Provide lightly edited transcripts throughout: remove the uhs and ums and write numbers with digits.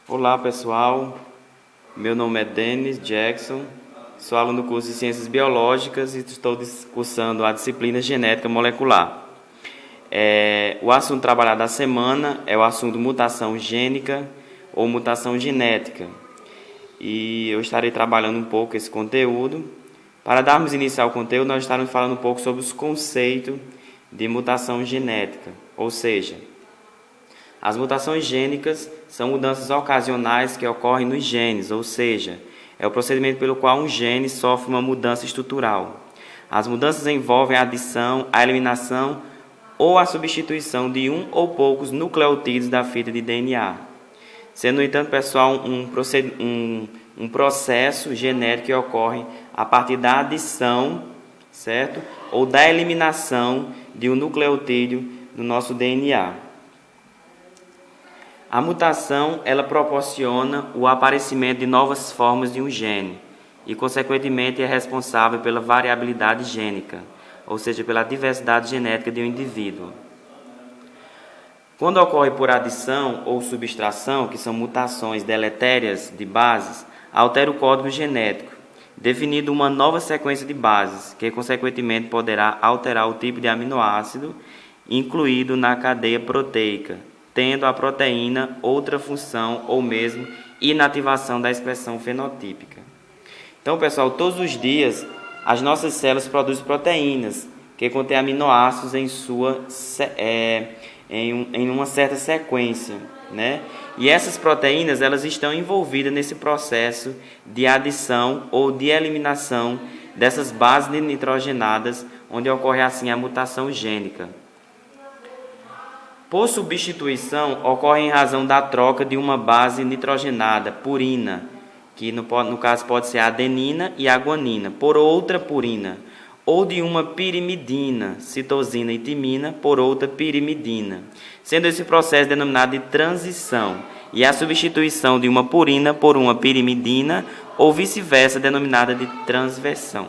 Olá pessoal, meu nome é Denis Jackson, sou aluno do curso de Ciências Biológicas e estou cursando a disciplina Genética Molecular. O assunto trabalhado da semana é o assunto mutação gênica ou mutação genética. E eu estarei trabalhando um pouco esse conteúdo. Para darmos início ao conteúdo, nós estaremos falando um pouco sobre os conceitos de mutação genética, ou seja, as mutações gênicas são mudanças ocasionais que ocorrem nos genes, ou seja, é o procedimento pelo qual um gene sofre uma mudança estrutural. As mudanças envolvem a adição, a eliminação ou a substituição de um ou poucos nucleotídeos da fita de DNA. Sendo, no entanto, pessoal, um processo genético que ocorre a partir da adição, certo? Ou da eliminação de um nucleotídeo do nosso DNA. A mutação, ela proporciona o aparecimento de novas formas de um gene e, consequentemente, é responsável pela variabilidade gênica, ou seja, pela diversidade genética de um indivíduo. Quando ocorre por adição ou subtração, que são mutações deletérias de bases, altera o código genético, definindo uma nova sequência de bases, que, consequentemente, poderá alterar o tipo de aminoácido incluído na cadeia proteica, tendo a proteína outra função ou mesmo inativação da expressão fenotípica. Então, pessoal, todos os dias as nossas células produzem proteínas que contêm aminoácidos em uma certa sequência, né? E essas proteínas elas estão envolvidas nesse processo de adição ou de eliminação dessas bases nitrogenadas, onde ocorre assim a mutação gênica. Por substituição, ocorre em razão da troca de uma base nitrogenada, purina, que no caso pode ser a adenina e a guanina, por outra purina, ou de uma pirimidina, citosina e timina, por outra pirimidina, sendo esse processo denominado de transição, e a substituição de uma purina por uma pirimidina, ou vice-versa, denominada de transversão.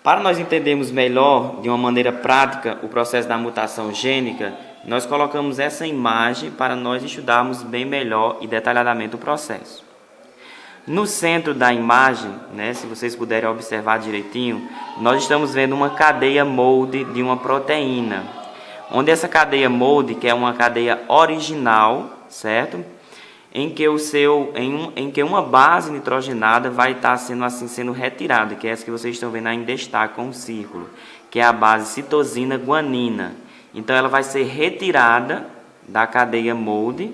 Para nós entendermos melhor, de uma maneira prática, o processo da mutação gênica, nós colocamos essa imagem para nós estudarmos bem melhor e detalhadamente o processo. No centro da imagem, né, se vocês puderem observar direitinho, nós estamos vendo uma cadeia molde de uma proteína, onde essa cadeia molde, que é uma cadeia original, certo? Em que uma base nitrogenada vai estar sendo retirada, que é essa que vocês estão vendo aí em destaque com um círculo, que é a base citosina guanina. Então ela vai ser retirada da cadeia molde,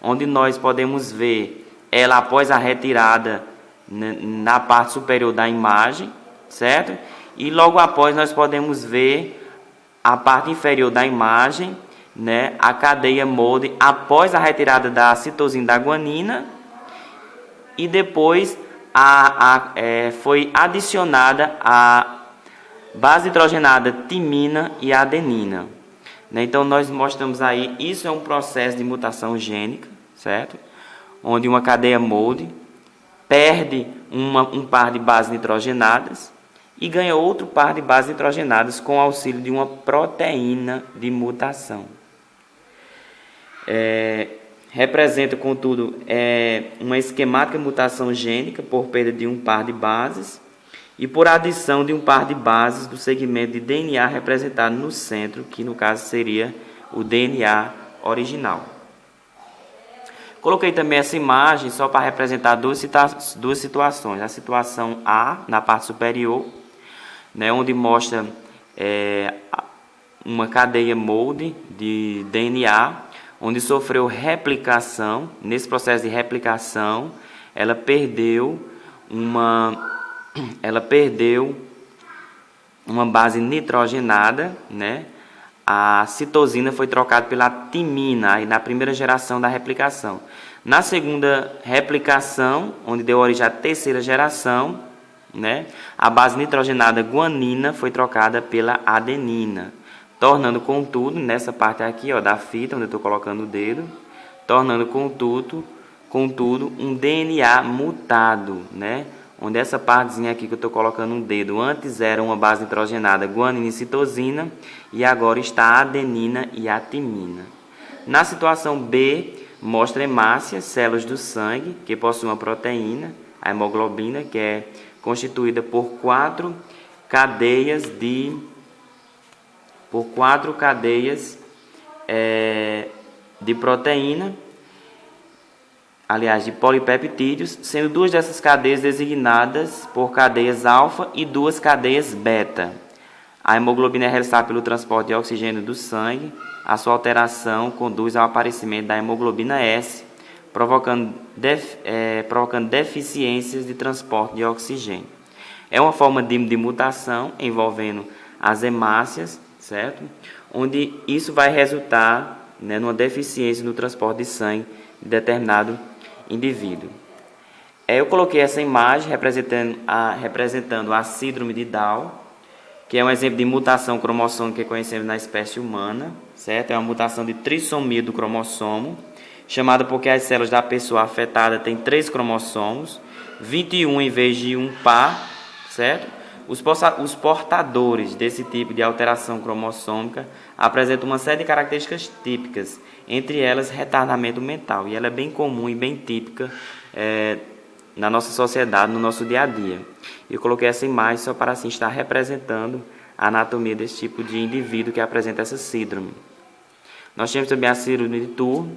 onde nós podemos ver ela após a retirada na parte superior da imagem, certo? E logo após nós podemos ver a parte inferior da imagem, né, a cadeia molde após a retirada da citosina da guanina e depois foi adicionada a base nitrogenada timina e adenina, né? Então nós mostramos aí, isso é um processo de mutação gênica, certo? Onde uma cadeia molde perde um par de bases nitrogenadas e ganha outro par de bases nitrogenadas com o auxílio de uma proteína de mutação. Representa, contudo, uma esquemática mutação gênica por perda de um par de bases e por adição de um par de bases do segmento de DNA representado no centro, que no caso seria o DNA original. Coloquei também essa imagem só para representar duas situações. A situação A, na parte superior, né, onde mostra uma cadeia molde de DNA, onde sofreu replicação. Nesse processo de replicação, ela perdeu uma base nitrogenada, né? A citosina foi trocada pela timina aí na primeira geração da replicação. Na segunda replicação, onde deu origem à terceira geração, né? A base nitrogenada guanina foi trocada pela adenina, tornando, contudo, nessa parte aqui, ó, da fita, onde eu estou colocando o dedo, tornando, contudo, um DNA mutado, né? Onde essa partezinha aqui que eu estou colocando um dedo, antes era uma base nitrogenada guanina e citosina, e agora está a adenina e a timina. Na situação B, mostra hemácias, células do sangue, que possuem uma proteína, a hemoglobina, que é constituída por quatro cadeias de proteína, aliás, de polipeptídeos, sendo duas dessas cadeias designadas por cadeias alfa e duas cadeias beta. A hemoglobina é responsável pelo transporte de oxigênio do sangue. A sua alteração conduz ao aparecimento da hemoglobina S, provocando deficiências de transporte de oxigênio. É uma forma de mutação envolvendo as hemácias, certo? Onde isso vai resultar, né, numa deficiência no transporte de sangue de determinado indivíduo. Eu coloquei essa imagem representando a síndrome de Down, que é um exemplo de mutação cromossômica que conhecemos na espécie humana, certo? É uma mutação de trissomia do cromossomo, chamada porque as células da pessoa afetada têm 3 cromossomos, 21 em vez de um par, certo? Os portadores desse tipo de alteração cromossômica apresentam uma série de características típicas, entre elas retardamento mental, e ela é bem comum e bem típica na nossa sociedade, no nosso dia a dia. Eu coloquei essa imagem só para assim estar representando a anatomia desse tipo de indivíduo que apresenta essa síndrome. Nós temos também a síndrome de Tur.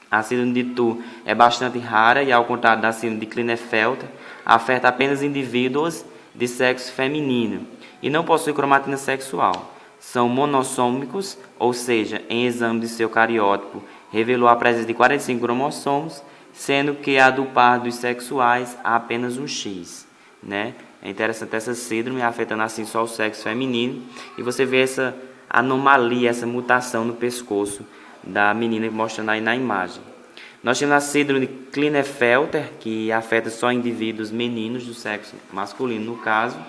A síndrome de Tur é bastante rara e, ao contrário da síndrome de Klinefelter, afeta apenas indivíduos de sexo feminino e não possui cromatina sexual. São monossômicos, ou seja, em exame de seu cariótipo revelou a presença de 45 cromossomos, sendo que a do par dos sexuais há apenas um X, né? É interessante essa síndrome afetando assim só o sexo feminino, e você vê essa anomalia, essa mutação no pescoço da menina mostrando aí na imagem. Nós temos a síndrome de Klinefelter, que afeta só indivíduos meninos do sexo masculino, no caso.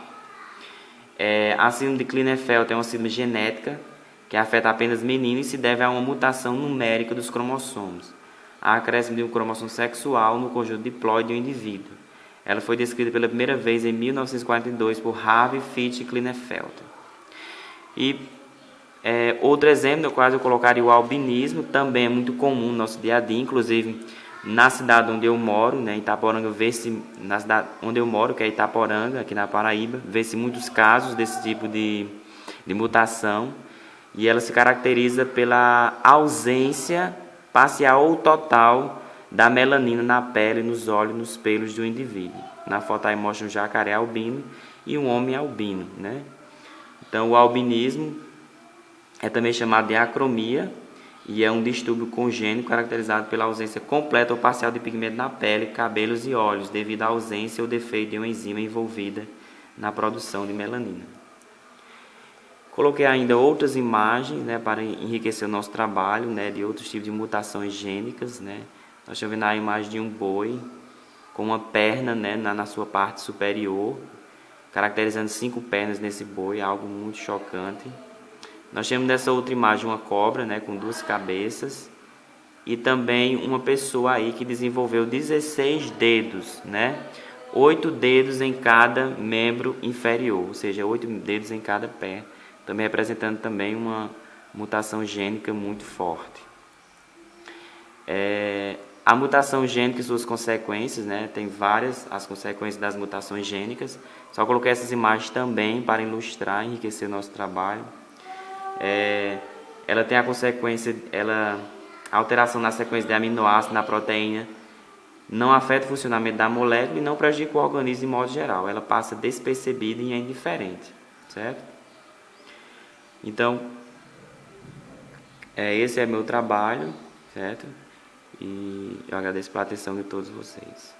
A síndrome de Klinefelter é uma síndrome genética que afeta apenas meninos e se deve a uma mutação numérica dos cromossomos. Há acréscimo de um cromossomo sexual no conjunto diploide de um indivíduo. Ela foi descrita pela primeira vez em 1942 por Harvey Fitch Klinefelter. E outro exemplo, no qual eu colocaria o albinismo, também é muito comum no nosso dia a dia, inclusive na cidade onde eu moro, né, Itaporanga, na cidade onde eu moro, que é Itaporanga, aqui na Paraíba, vê-se muitos casos desse tipo de mutação, e ela se caracteriza pela ausência parcial ou total da melanina na pele, nos olhos, nos pelos do indivíduo. Na foto aí mostra um jacaré albino e um homem albino, né? Então, o albinismo é também chamado de acromia e é um distúrbio congênito caracterizado pela ausência completa ou parcial de pigmento na pele, cabelos e olhos, devido à ausência ou defeito de uma enzima envolvida na produção de melanina. Coloquei ainda outras imagens, né, para enriquecer o nosso trabalho, né, de outros tipos de mutações gênicas, né. Nós estamos vendo a imagem de um boi com uma perna, né, na sua parte superior, caracterizando 5 pernas nesse boi, algo muito chocante. Nós temos nessa outra imagem uma cobra, né, com 2 cabeças, e também uma pessoa aí que desenvolveu 16 dedos, né, 8 dedos em cada membro inferior, ou seja, 8 dedos em cada pé, também representando também uma mutação gênica muito forte. A mutação gênica e suas consequências, né, tem várias as consequências das mutações gênicas. Só coloquei essas imagens também para ilustrar e enriquecer o nosso trabalho. Ela tem a consequência, a alteração na sequência de aminoácidos na proteína não afeta o funcionamento da molécula e não prejudica o organismo de modo geral. Ela passa despercebida e é indiferente, certo? Então, esse é meu trabalho, certo? E eu agradeço pela atenção de todos vocês.